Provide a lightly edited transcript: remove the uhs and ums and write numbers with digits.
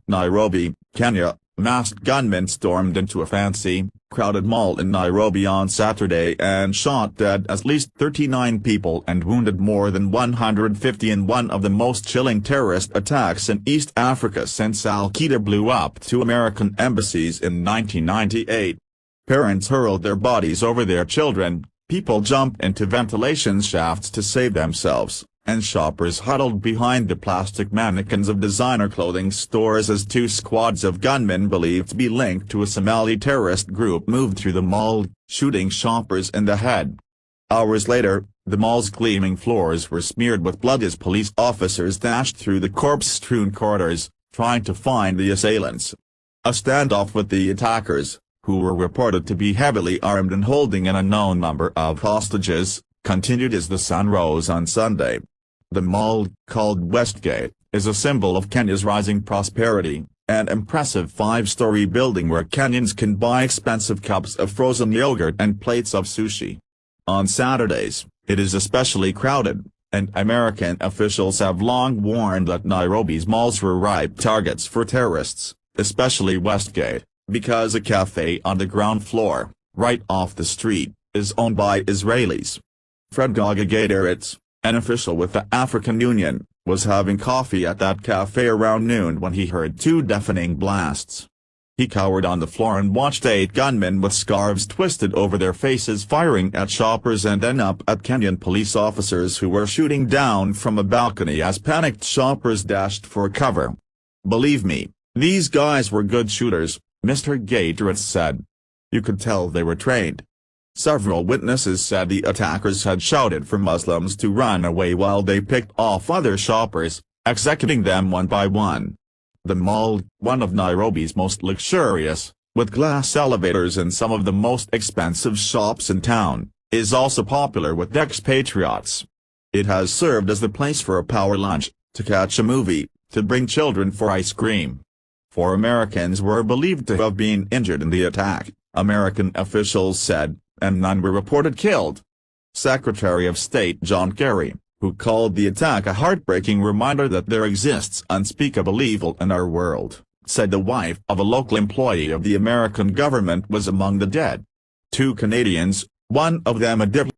Nairobi, Kenya. Masked gunmen stormed into a fancy, crowded mall in Nairobi on Saturday and shot dead at least 39 people and wounded more than 150 in one of the most chilling terrorist attacks in East Africa since Al-Qaeda blew up two American embassies in 1998. Parents hurled their bodies over their children, people jumped into ventilation shafts to save themselves, and shoppers huddled behind the plastic mannequins of designer clothing stores as two squads of gunmen believed to be linked to a Somali terrorist group moved through the mall, shooting shoppers in the head. Hours later, the mall's gleaming floors were smeared with blood as police officers dashed through the corpse-strewn corridors, trying to find the assailants. A standoff with the attackers, who were reported to be heavily armed and holding an unknown number of hostages, continued as the sun rose on Sunday. The mall, called Westgate, is a symbol of Kenya's rising prosperity, an impressive five-story building where Kenyans can buy expensive cups of frozen yogurt and plates of sushi. On Saturdays, it is especially crowded, and American officials have long warned that Nairobi's malls were ripe targets for terrorists, especially Westgate, because a cafe on the ground floor, right off the street, is owned by Israelis. Fred Gagagateritz, an official with the African Union, was having coffee at that cafe around noon when he heard two deafening blasts. He cowered on the floor and watched 8 gunmen with scarves twisted over their faces firing at shoppers and then up at Kenyan police officers who were shooting down from a balcony as panicked shoppers dashed for cover. "Believe me, these guys were good shooters," Mr. Gateritz said. "You could tell they were trained." Several witnesses said the attackers had shouted for Muslims to run away while they picked off other shoppers, executing them one by one. The mall, one of Nairobi's most luxurious, with glass elevators and some of the most expensive shops in town, is also popular with expatriates. It has served as the place for a power lunch, to catch a movie, to bring children for ice cream. 4 Americans were believed to have been injured in the attack, American officials said, and none were reported killed. Secretary of State John Kerry, who called the attack a heartbreaking reminder that there exists unspeakable evil in our world, said the wife of a local employee of the American government was among the dead. 2 Canadians, one of them a diplomat,